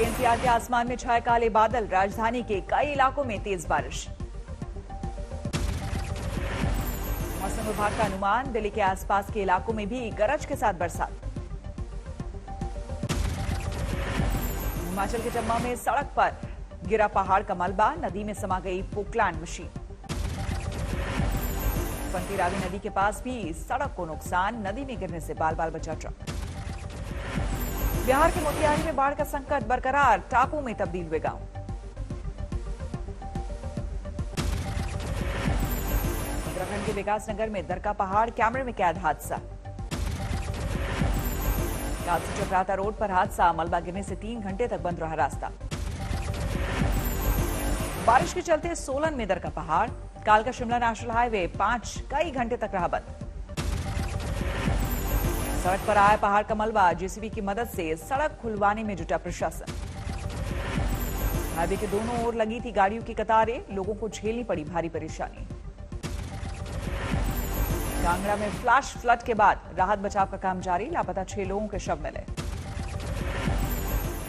Delhi NCR के आसमान में छाए काले बादल, राजधानी के कई इलाकों में तेज बारिश। मौसम विभाग का अनुमान, दिल्ली के आसपास के इलाकों में भी गरज के साथ बरसात। हिमाचल के चंबा में सड़क पर गिरा पहाड़ का मलबा, नदी में समा गई पोकलैंड मशीन। फंटी रावी नदी के पास भी सड़क को नुकसान, नदी में गिरने से बाल बाल बचा ट्रक। बिहार के मोतिहारी में बाढ़ का संकट बरकरार, टापू में तब्दील हुए गांव। उत्तराखंड के विकासनगर में दरका पहाड़, कैमरे में कैद हादसा। गांव चक्राता रोड पर हादसा, मलबा गिरने से 3 घंटे तक बंद रहा रास्ता। बारिश के चलते सोलन में दरका पहाड़, कालका शिमला नेशनल हाईवे 5 कई घंटे तक रहा बंद। सड़क पर आया पहाड़ का मलबा, जेसीबी की मदद से सड़क खुलवाने में जुटा प्रशासन। हाईवे के दोनों ओर लगी थी गाड़ियों की कतारें, लोगों को झेलनी पड़ी भारी परेशानी। कांगड़ा में फ्लैश फ्लड के बाद राहत बचाव का काम जारी, लापता 6 लोगों के शव मिले।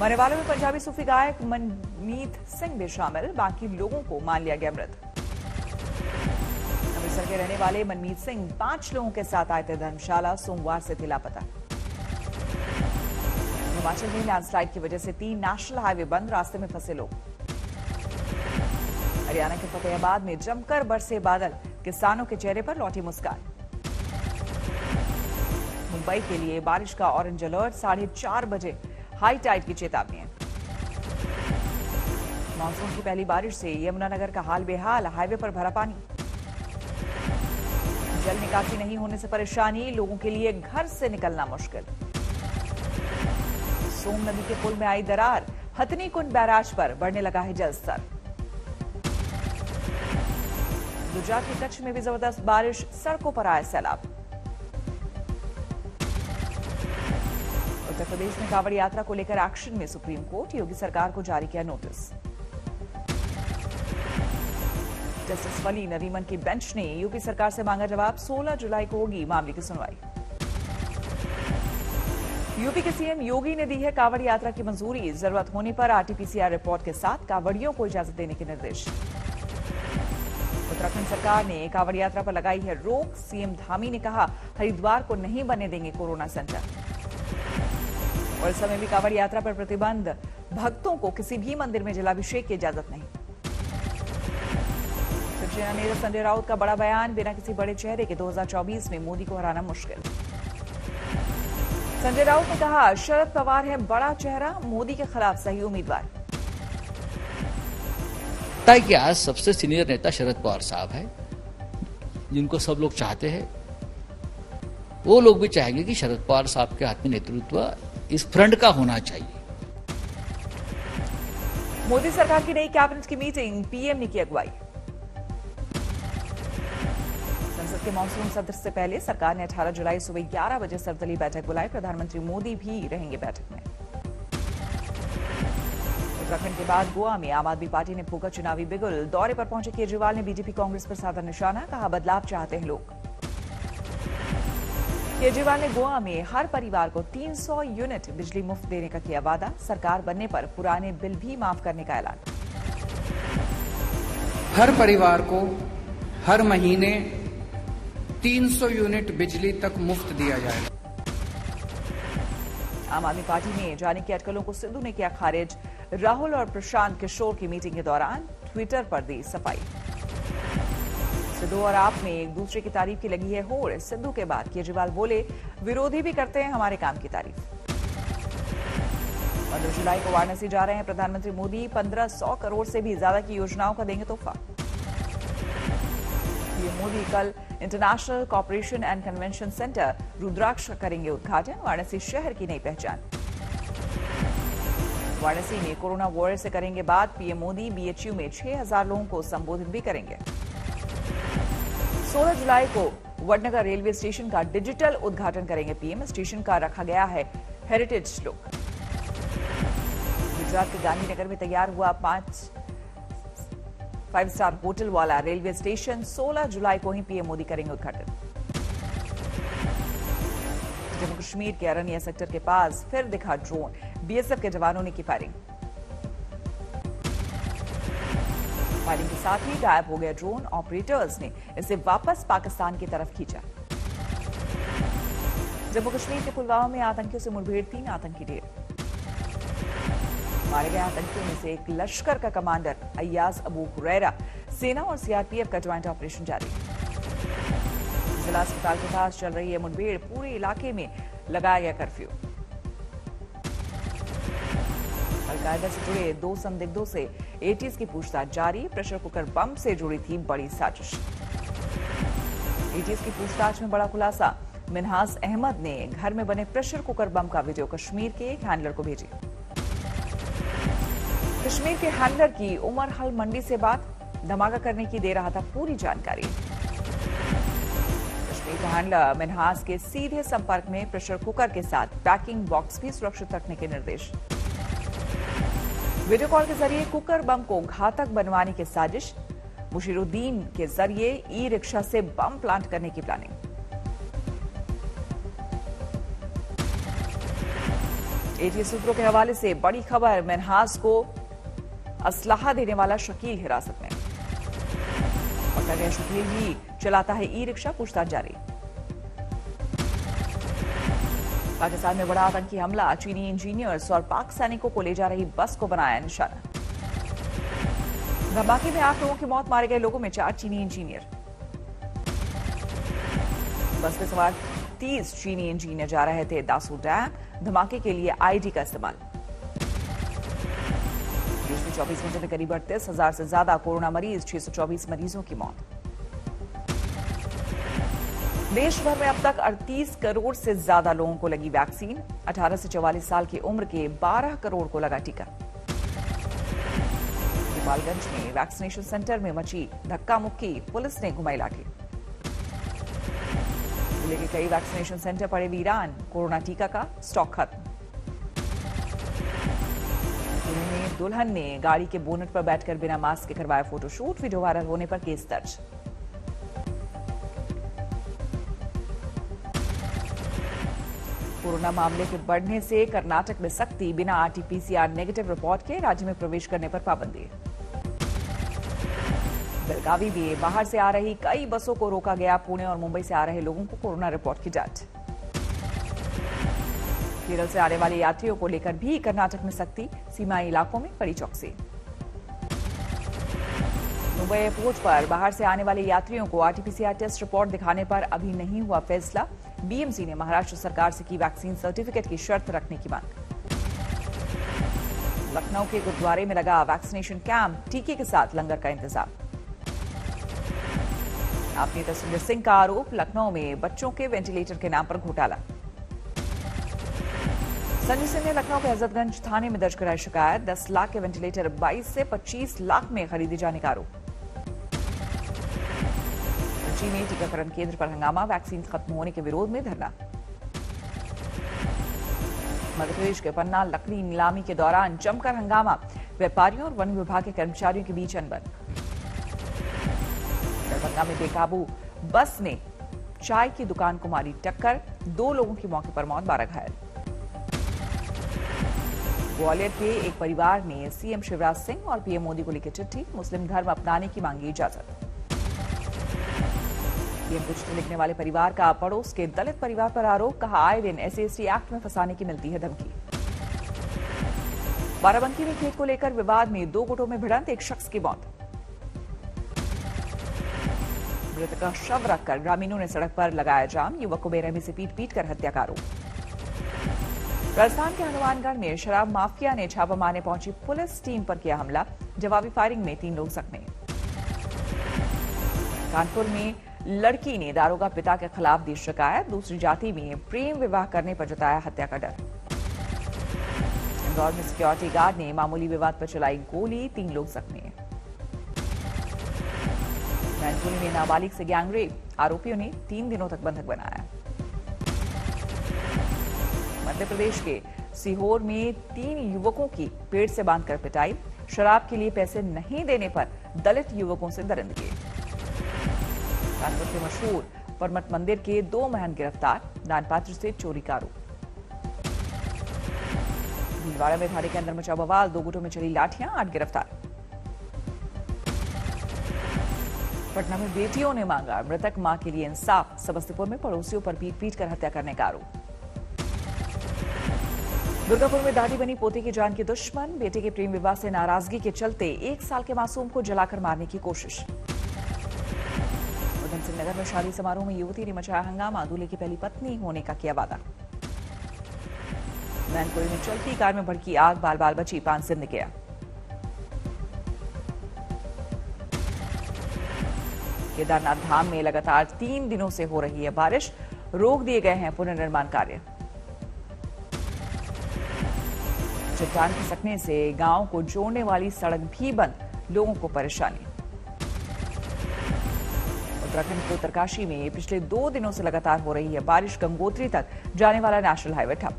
मरने वालों में पंजाबी सूफी गायक मनमीत सिंह भी शामिल, बाकी लोगों को मान लिया गया मृत। अमृतसर के रहने वाले मनमीत सिंह 5 लोगों के साथ आए थे धर्मशाला, सोमवार से थे लापता। हिमाचल में लैंडस्लाइड की वजह से 3 नेशनल हाईवे बंद, रास्ते में फंसे लोग। हरियाणा के फतेहाबाद में जमकर बरसे बादल, किसानों के चेहरे पर लौटी मुस्कान। मुंबई के लिए बारिश का ऑरेंज अलर्ट, 4:30 बजे हाई टाइड की चेतावनी है। मानसून की पहली बारिश से यमुनानगर का हाल बेहाल, हाईवे पर भरा पानी। जल निकासी नहीं होने से परेशानी, लोगों के लिए घर से निकलना मुश्किल। सोम नदी के पुल में आई दरार, हथनी कुंड बैराज पर बढ़ने लगा है जलस्तर। गुजरात के कच्छ में भी जबरदस्त बारिश, सड़कों पर आया सैलाब। उत्तर प्रदेश में कांवड़ यात्रा को लेकर एक्शन में सुप्रीम कोर्ट, योगी सरकार को जारी किया नोटिस। जस्टिस वली नरीमन की बेंच ने यूपी सरकार से मांगा जवाब, 16 जुलाई को होगी मामले की सुनवाई। यूपी के सीएम योगी ने दी है कांवड़ यात्रा की मंजूरी, जरूरत होने पर आरटीपीसीआर रिपोर्ट के साथ कांवड़ियों को इजाजत देने के निर्देश। उत्तराखंड सरकार ने कांवड़ यात्रा पर लगाई है रोक, सीएम धामी ने कहा हरिद्वार को नहीं बनने देंगे कोरोना सेंटर। और इस समय भी कांवड़ यात्रा पर प्रतिबंध, भक्तों को किसी भी मंदिर में जलाभिषेक की इजाजत नहीं। शिवसेना नेता संजय राउत का बड़ा बयान, बिना किसी बड़े चेहरे के 2024 में मोदी को हराना मुश्किल। संजय राउत ने कहा शरद पवार है बड़ा चेहरा, मोदी के खिलाफ सही उम्मीदवार। तय कि आज सबसे सीनियर नेता शरद पवार साहब है, जिनको सब लोग चाहते हैं। वो लोग भी चाहेंगे कि शरद पवार साहब के हाथ में नेतृत्व इस फ्रंट का होना चाहिए। मोदी सरकार की नई कैबिनेट की मीटिंग, पीएम ने की अगुवाई। संसद के मानसून सत्र से पहले सरकार ने 18 जुलाई सुबह 11 बजे सर्वदलीय बैठक बुलाई, प्रधानमंत्री मोदी भी रहेंगे बैठक में। उत्तराखंड के बाद गोवा में आम आदमी पार्टी ने फूका चुनावी बिगुल, दौरे पर पहुंचे केजरीवाल ने बीजेपी कांग्रेस पर साधा निशाना, कहा बदलाव चाहते हैं लोग। केजरीवाल ने गोवा में हर परिवार को 300 यूनिट बिजली मुफ्त देने का किया वादा, सरकार बनने पर पुराने बिल भी माफ करने का ऐलान। हर परिवार को हर महीने 300 यूनिट बिजली तक मुफ्त दिया जाएगा। आम आदमी पार्टी में जाने की अटकलों को सिद्धू ने किया खारिज, राहुल और प्रशांत किशोर की मीटिंग के दौरान ट्विटर पर दी सफाई। सिद्धू और आप में एक दूसरे की तारीफ की लगी है होड़, सिद्धू के बाद केजरीवाल बोले विरोधी भी करते हैं हमारे काम की तारीफ। 15 जुलाई को वाराणसी जा रहे हैं प्रधानमंत्री मोदी, 1500 करोड़ से भी ज्यादा की योजनाओं का देंगे तोहफा। पीएम मोदी कल international cooperation and convention centre Rudraksh करेंगे उद्घाटन, वाराणसी शहर की नई पहचान। वाराणसी में कोरोना वॉरियर से करेंगे बात, पीएम मोदी बीएचयू में 6000 लोगों को संबोधित भी करेंगे। 16 जुलाई को वडनगर रेलवे स्टेशन का डिजिटल उद्घाटन करेंगे पीएम, स्टेशन का रखा गया है हेरिटेज लुक। गुजरात के गांधीनगर में तैयार हुआ 5 स्टार होटल वाला रेलवे स्टेशन, 16 जुलाई को ही पीएम मोदी करेंगे उद्घाटन। जम्मू कश्मीर के अरनिया सेक्टर के पास फिर दिखा ड्रोन, बीएसएफ के जवानों ने की फायरिंग। फायरिंग के साथ ही गायब हो गया ड्रोन। ऑपरेटर्स ने इसे वापस पाकिस्तान की तरफ खींचा। जम्मू कश्मीर के पुलवामा में आतंकियों से मुठभेड़, 3 आतंकी ढेर। मारे गए आतंकियों में से एक लश्कर का कमांडर अय्याज अबू हुरैरा। सेना और सीआरपीएफ का ज्वाइंट ऑपरेशन जारी। जिला अस्पताल के पास चल रही है मुठभेड़, पूरे इलाके में लगाया गया कर्फ्यू। अलकायदा से जुड़े 2 संदिग्धों से एटीज की पूछताछ जारी। प्रेशर कुकर बम से जुड़ी थी बड़ी साजिश। एटीज की पूछताछ में बड़ा खुलासा। मिनहाज अहमद ने घर में बने प्रेशर कुकर बम का वीडियो कश्मीर के एक हैंडलर को भेजी। कश्मीर के हैंडलर की उमर हल मंडी से बात, धमाका करने की दे रहा था पूरी जानकारी। कश्मीर का हैंडलर मिनहाज के सीधे संपर्क में प्रेशर कुकर के साथ पैकिंग बॉक्स भी सुरक्षित रखने के निर्देश। वीडियो कॉल के जरिए कुकर बम को घातक बनवाने की साजिश। मुशीरुद्दीन के जरिए ई रिक्शा से बम प्लांट करने की प्लानिंग। एटीएस सूत्रों के हवाले से बड़ी खबर, मिनहाज को असलाहा देने वाला शकील हिरासत में। पकड़ा गया शकील ही चलाता है ई रिक्शा, पूछताछ जारी। पाकिस्तान में बड़ा आतंकी हमला, चीनी इंजीनियर्स और पाक सैनिकों को ले जा रही बस को बनाया निशाना। धमाके में 8 लोगों की मौत, मारे गए लोगों में 4 चीनी इंजीनियर। बस में सवार 30 चीनी इंजीनियर जा रहे थे दासू डैम। धमाके के लिए आईडी का इस्तेमाल। देश में 24 घंटे में करीब 38,000 से ज्यादा कोरोना मरीज, 624 मरीजों की मौत। देश भर में अब तक 38 करोड़ से ज्यादा लोगों को लगी वैक्सीन। 18 से 44 साल की उम्र के 12 करोड़ को लगा टीका। गोपालगंज में वैक्सीनेशन सेंटर में मची धक्का मुक्की, पुलिस ने घुमाई लाठी। जिले के कई वैक्सीनेशन सेंटर पड़े वीरान, कोरोना टीका का स्टॉक खत्म। दुल्हन ने गाड़ी के बोनट पर बैठकर बिना मास्क के करवाया फोटोशूट, वीडियो वायरल होने पर केस दर्ज। कोरोना मामले के बढ़ने से कर्नाटक में सख्ती, बिना आरटीपीसीआर नेगेटिव रिपोर्ट के राज्य में प्रवेश करने पर पाबंदी। बेलगावी में बाहर से आ रही कई बसों को रोका गया, पुणे और मुंबई से आ रहे लोगों को कोरोना रिपोर्ट की जांच। केरल से आने वाले यात्रियों को लेकर भी कर्नाटक में सख्ती, सीमाई इलाकों में कड़ी चौकसी। मुंबई एयरपोर्ट पर बाहर से आने वाले यात्रियों को आरटीपीसीआर टेस्ट रिपोर्ट दिखाने पर अभी नहीं हुआ फैसला। बीएमसी ने महाराष्ट्र सरकार से की वैक्सीन सर्टिफिकेट की शर्त रखने की मांग। लखनऊ के गुरुद्वारे में लगा वैक्सीनेशन कैंप, टीके के साथ लंगर का इंतजाम। आप नेता सुंदर सिंह का आरोप, लखनऊ में बच्चों के वेंटिलेटर के नाम पर घोटाला। संजय सिंह ने लखनऊ के हजरतगंज थाने में दर्ज कराई शिकायत। 10 लाख के वेंटिलेटर 22 से 25 लाख में खरीदे जाने का आरोप। रांची में टीकाकरण केंद्र पर हंगामा, वैक्सीन खत्म होने के विरोध में धरना। मध्य प्रदेश के पन्ना लकड़ी नीलामी के दौरान जमकर हंगामा, व्यापारियों और वन विभाग के कर्मचारियों के बीच अनबन। दरभंगा में बेकाबू बस ने चाय की दुकान को मारी टक्कर, 2 लोगों की मौके पर मौत, 12 घायल। ग्वालियर के एक परिवार ने सीएम शिवराज सिंह और पीएम मोदी को लिखी चिट्ठी, मुस्लिम धर्म अपनाने की मांगी इजाजत। पीएम को चिट्ठी लिखने वाले परिवार का पड़ोस के दलित परिवार पर आरोप, कहा आए दिन SC/ST एक्ट में फंसाने की मिलती है धमकी। बाराबंकी में खेत को लेकर विवाद में 2 गुटों में भिड़ंत, एक शख्स की मौत। मृतक का शव रखकर ग्रामीणों ने सड़क पर लगाया जाम, युवक को बेरहमी से पीट कर हत्या का आरोप। राजस्थान के हनुमानगढ़ में शराब माफिया ने छापा मारने पहुंची पुलिस टीम पर किया हमला, जवाबी फायरिंग में 3 लोग जख्मी। कानपुर में लड़की ने दारोगा पिता के खिलाफ दी शिकायत, दूसरी जाति में प्रेम विवाह करने पर जताया हत्या का डर। इंदौर में सिक्योरिटी गार्ड ने मामूली विवाद पर चलाई गोली, 3 लोग जख्मी। मैनपुरी में नाबालिग से गैंगरेप, आरोपियों ने 3 दिनों तक बंधक बनाया। मध्य प्रदेश के सीहोर में 3 युवकों की पेड़ से बांधकर पिटाई, शराब के लिए पैसे नहीं देने पर दलित युवकों से दरिंदगी। कानपुर के मशहूर परमट मंदिर के 2 महंत गिरफ्तार, दानपात्र से चोरी का आरोप। भीलवाड़ा में थाने के अंदर मचा बवाल, 2 गुटों में चली लाठियां, 8 गिरफ्तार। पटना में बेटियों ने मांगा मृतक मां के लिए इंसाफ। समस्तीपुर में पड़ोसियों पर पीट कर हत्या करने का आरोप। दुर्गापुर में दादी बनी पोते की जान की दुश्मन। बेटे के प्रेम विवाह से नाराजगी के चलते 1 साल के मासूम को जलाकर मारने की कोशिश। उधम सिंह नगर में शादी समारोह में युवती ने मचाया हंगामा। दूल्हे की पहली पत्नी होने का किया वादा। मैनपुरी में चलती कार में भड़की आग, बाल बाल बची, 5 जिंदगियां। केदारनाथ धाम में लगातार 3 दिनों से हो रही है बारिश। रोक दिए गए हैं पुनर्निर्माण कार्य। चट्टान खिसकने से गांव को जोड़ने वाली सड़क भी बंद, लोगों को परेशानी। उत्तराखंड के उत्तरकाशी में पिछले 2 दिनों से लगातार हो रही है बारिश। गंगोत्री तक जाने वाला नेशनल हाईवे ठप।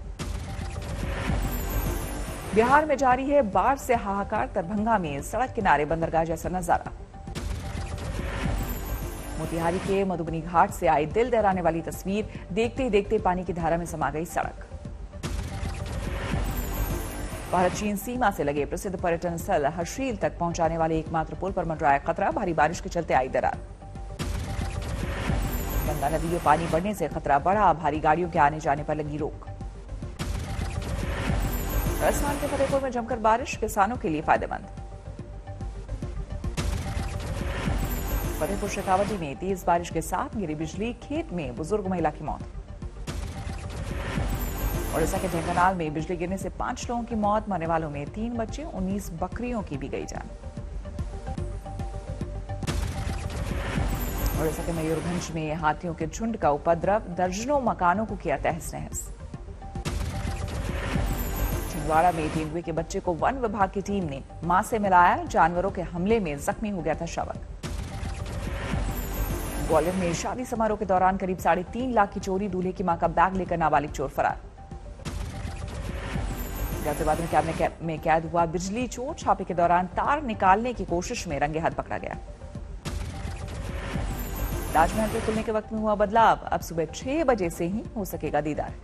बिहार में जारी है बाढ़ से हाहाकार। दरभंगा में सड़क किनारे बंदरगाह जैसा नजारा। मोतिहारी के मधुबनी घाट से आई दिल दहलाने वाली तस्वीर। देखते ही देखते पानी की धारा में समा गई सड़क। भारत चीन सीमा से लगे प्रसिद्ध पर्यटन स्थल हर्षिल तक पहुंचाने वाले एकमात्र पुल पर मंडराया खतरा। भारी बारिश के चलते आई दरार। गंगा नदी में पानी बढ़ने से खतरा बढ़ा। भारी गाड़ियों के आने जाने पर लगी रोक। राजस्थान के फतेहपुर में जमकर बारिश, किसानों के लिए फायदेमंद। फतेहपुर शेखावटी में तेज बारिश के साथ गिरी बिजली। खेत में बुजुर्ग महिला की मौत। ओडिशा के ढेंकानाल में बिजली गिरने से 5 लोगों की मौत। मरने वालों में 3 बच्चे, 19 बकरियों की भी गई जान। ओडिशा के मयूरभंज में हाथियों के झुंड का उपद्रव। दर्जनों मकानों को किया तहस नहस। छिंदवाड़ा में तेंदुए के बच्चे को वन विभाग की टीम ने मां से मिलाया। जानवरों के हमले में जख्मी हो गया था शावक। ग्वालियर में शादी समारोह के दौरान करीब 3.5 लाख की चोरी। दूल्हे की मां का बैग लेकर नाबालिग चोर फरार। गाजियाबाद में कैबिनेट में कैद हुआ बिजली चोर। छापे के दौरान तार निकालने की कोशिश में रंगे हाथ पकड़ा गया। ताजमहल के खुलने के वक्त में हुआ बदलाव। अब सुबह 6 बजे से ही हो सकेगा दीदार।